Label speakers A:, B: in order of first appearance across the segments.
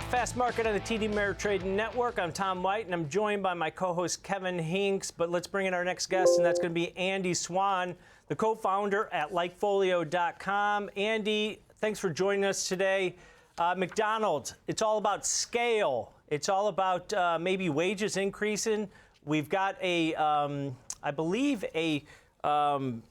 A: to Fast Market on the TD Ameritrade Network. I'm Tom White, and I'm joined by my co-host Kevin Hinks. But let's bring in our next guest, and that's going to be Andy Swan, the co-founder at LikeFolio.com. Andy, thanks for joining us today. McDonald's, it's all about scale. It's all about maybe wages increasing. We've got I believe, a 10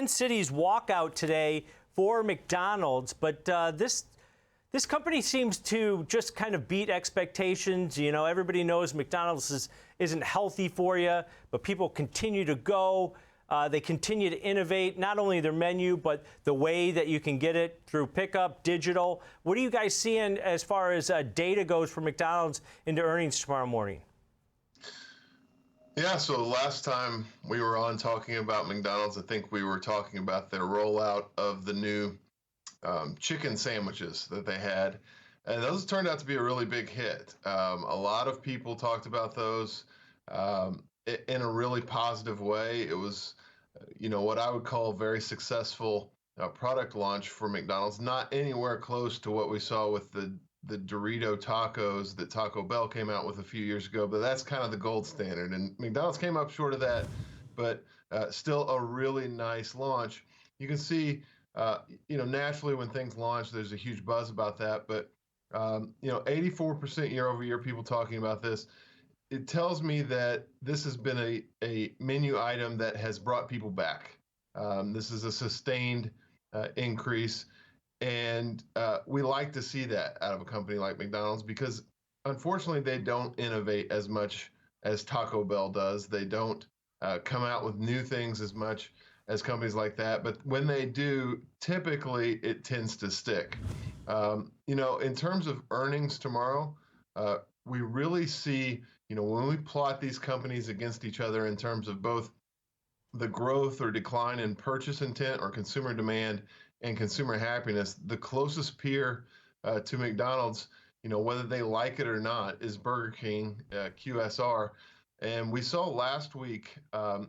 A: cities walkout today for McDonald's, but this company seems to just kind of beat expectations. You know, everybody knows McDonald's isn't healthy for you, but people continue to go. They continue to innovate, not only their menu, but the way that you can get it through pickup, digital. What are you guys seeing as far as data goes for McDonald's into earnings tomorrow morning?
B: Yeah, so last time we were on talking about McDonald's, I think we were talking about their rollout of the new chicken sandwiches that they had. And those turned out to be a really big hit. A lot of people talked about those in a really positive way. It was, what I would call a very successful product launch for McDonald's, not anywhere close to what we saw with the Dorito tacos that Taco Bell came out with a few years ago, but that's kind of the gold standard. And McDonald's came up short of that, but still a really nice launch. You can see, naturally when things launch, there's a huge buzz about that. But, 84% year over year, people talking about this. It tells me that this has been a menu item that has brought people back. This is a sustained increase. And we like to see that out of a company like McDonald's because, unfortunately, they don't innovate as much as Taco Bell does. They don't come out with new things as much as companies like that. But when they do, typically it tends to stick. In terms of earnings tomorrow, we really see, when we plot these companies against each other in terms of both the growth or decline in purchase intent or consumer demand and consumer happiness, the closest peer to McDonald's, whether they like it or not, is Burger King, QSR. And we saw last week,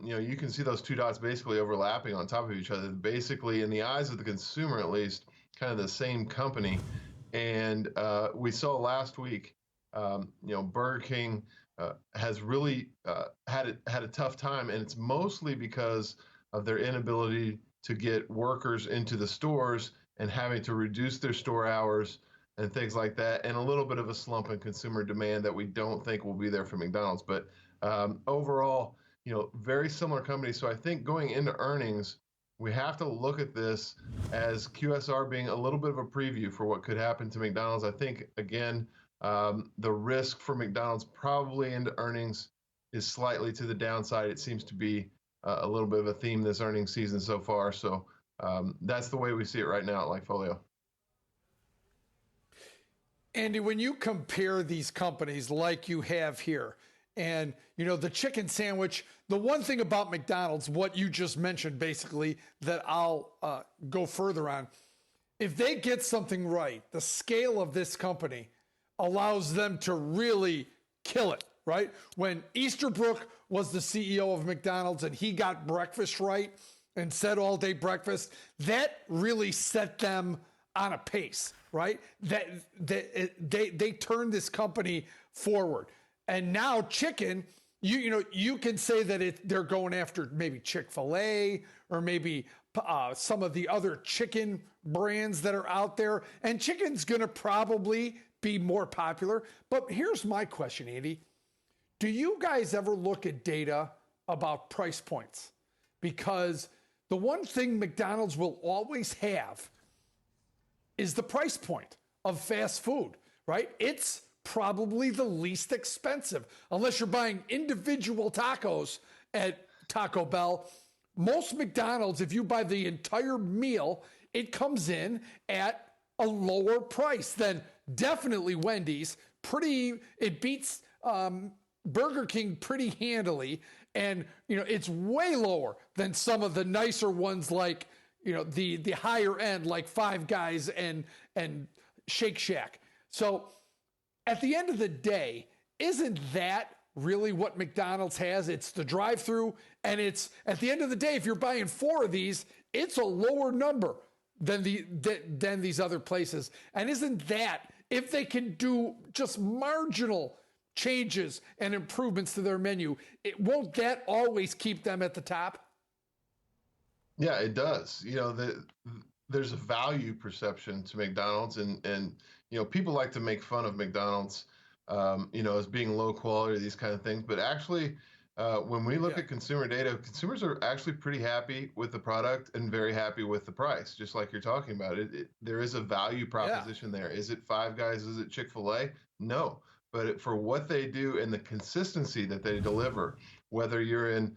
B: you can see those two dots basically overlapping on top of each other, basically in the eyes of the consumer, at least, kind of the same company. And we saw last week, Burger King has really had a tough time, and it's mostly because of their inability to get workers into the stores and having to reduce their store hours and things like that, and a little bit of a slump in consumer demand that we don't think will be there for McDonald's. But overall, very similar companies. So I think going into earnings, we have to look at this as QSR being a little bit of a preview for what could happen to McDonald's. I think, again, the risk for McDonald's probably into earnings is slightly to the downside. It seems to be a little bit of a theme this earnings season so far. So that's the way we see it right now at LikeFolio.
C: Andy, when you compare these companies like you have here, and, the chicken sandwich, the one thing about McDonald's, what you just mentioned, basically, that I'll go further on, if they get something right, the scale of this company allows them to really kill it, right? When Easterbrook was the CEO of McDonald's and he got breakfast right and said all day breakfast, that really set them on a pace, right? That they turned this company forward. And now chicken, you can say that they're going after maybe Chick-fil-A or maybe some of the other chicken brands that are out there. And chicken's going to probably be more popular. But here's my question, Andy. Do you guys ever look at data about price points? Because the one thing McDonald's will always have is the price point of fast food, right? It's probably the least expensive. Unless you're buying individual tacos at Taco Bell, most McDonald's, if you buy the entire meal, it comes in at a lower price than definitely Wendy's. It beats Burger King pretty handily. And, it's way lower than some of the nicer ones like, the higher end, like Five Guys and Shake Shack. So at the end of the day, isn't that really what McDonald's has? It's the drive-through, and it's, at the end of the day, if you're buying 4 of these, it's a lower number than these other places. And isn't that if they can do just marginal changes and improvements to their menu, won't that always keep them at the top?
B: Yeah, it does. There's a value perception to McDonald's, and people like to make fun of McDonald's, as being low quality, these kind of things. But actually, when we look at consumer data, consumers are actually pretty happy with the product and very happy with the price, just like you're talking about. There is a value proposition there. Is it Five Guys? Is it Chick-fil-A? No. But for what they do and the consistency that they deliver, whether you're in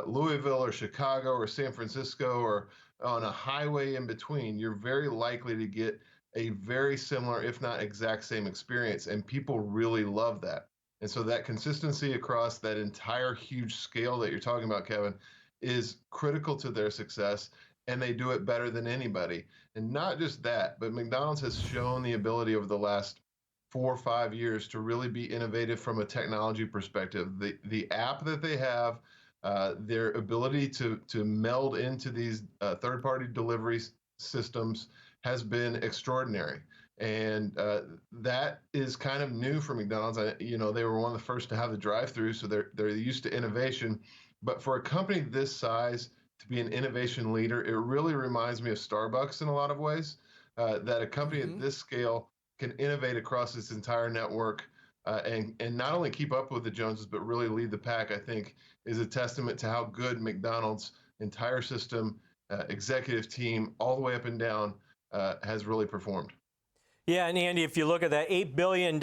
B: Louisville or Chicago or San Francisco or on a highway in between, you're very likely to get a very similar, if not exact same experience. And people really love that. And so that consistency across that entire huge scale that you're talking about, Kevin, is critical to their success. And they do it better than anybody. And not just that, but McDonald's has shown the ability over the last 4 or 5 years to really be innovative from a technology perspective. The app that they have, their ability to meld into these third-party delivery systems has been extraordinary. And that is kind of new for McDonald's. They were one of the first to have the drive-through, so they're used to innovation. But for a company this size to be an innovation leader, it really reminds me of Starbucks in a lot of ways. That a company at this scale can innovate across its entire network and not only keep up with the Joneses, but really lead the pack, I think, is a testament to how good McDonald's entire system, executive team, all the way up and down, has really performed.
A: Yeah, and Andy, if you look at that $8 billion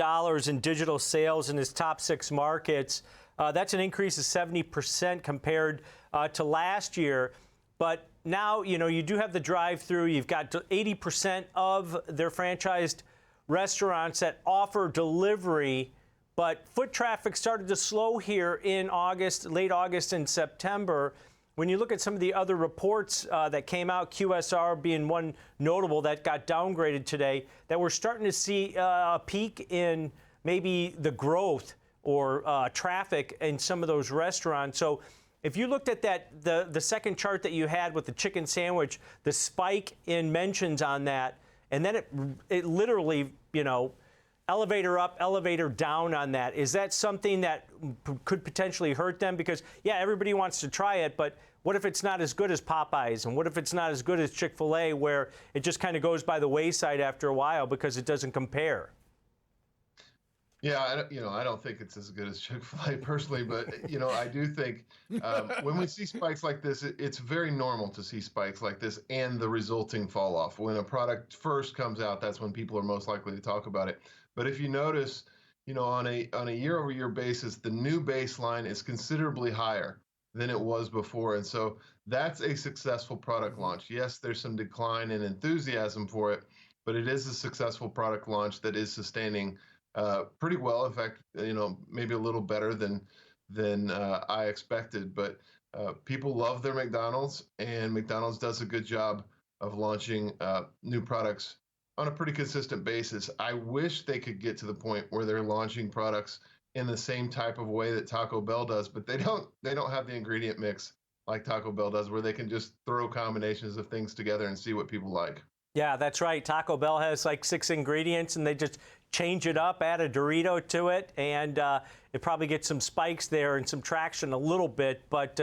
A: in digital sales in its top 6 markets, that's an increase of 70% compared to last year. But now, you do have the drive-through. You've got 80% of their franchised restaurants that offer delivery, but foot traffic started to slow here in August, late August and September. When you look at some of the other reports that came out, QSR being one notable that got downgraded today, that we're starting to see a peak in maybe the growth or traffic in some of those restaurants. So if you looked at that, the second chart that you had with the chicken sandwich, the spike in mentions on that, and then it literally, elevator up, elevator down on that. Is that something that could potentially hurt them? Because, yeah, everybody wants to try it, but what if it's not as good as Popeyes? And what if it's not as good as Chick-fil-A, where it just kind of goes by the wayside after a while because it doesn't compare?
B: Yeah, I don't think it's as good as Chick-fil-A personally, but I do think when we see spikes like this, it's very normal to see spikes like this and the resulting fall off. When a product first comes out, that's when people are most likely to talk about it. But if you notice, on a year-over-year basis, the new baseline is considerably higher than it was before, and so that's a successful product launch. Yes, there's some decline in enthusiasm for it, but it is a successful product launch that is sustaining pretty well. In fact, maybe a little better than I expected. But people love their McDonald's, and McDonald's does a good job of launching new products on a pretty consistent basis. I wish they could get to the point where they're launching products in the same type of way that Taco Bell does, but they don't have the ingredient mix like Taco Bell does, where they can just throw combinations of things together and see what people like.
A: Yeah, that's right. Taco Bell has like 6 ingredients, and they just change it up, add a Dorito to it, and it probably gets some spikes there and some traction a little bit. But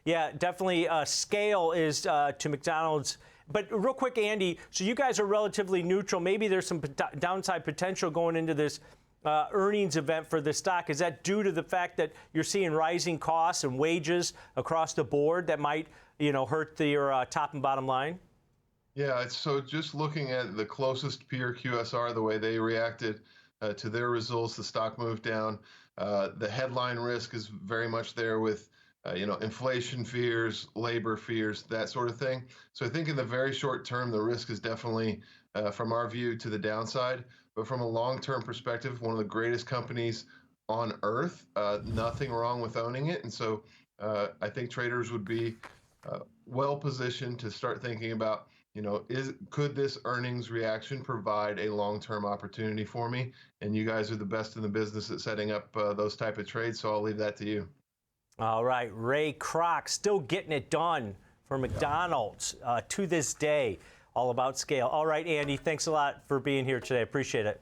A: yeah, definitely scale is to McDonald's. But real quick, Andy, so you guys are relatively neutral. Maybe there's some downside potential going into this earnings event for the stock. Is that due to the fact that you're seeing rising costs and wages across the board that might, hurt your top and bottom line?
B: Yeah, so just looking at the closest peer, QSR, the way they reacted to their results, the stock moved down. The headline risk is very much there with, inflation fears, labor fears, that sort of thing. So I think in the very short term, the risk is definitely, from our view, to the downside. But from a long-term perspective, one of the greatest companies on earth, nothing wrong with owning it. And so I think traders would be well positioned to start thinking about, could this earnings reaction provide a long-term opportunity for me? And you guys are the best in the business at setting up those type of trades, so I'll leave that to you.
A: All right, Ray Kroc still getting it done for McDonald's to this day. All about scale. All right, Andy, thanks a lot for being here today. Appreciate it.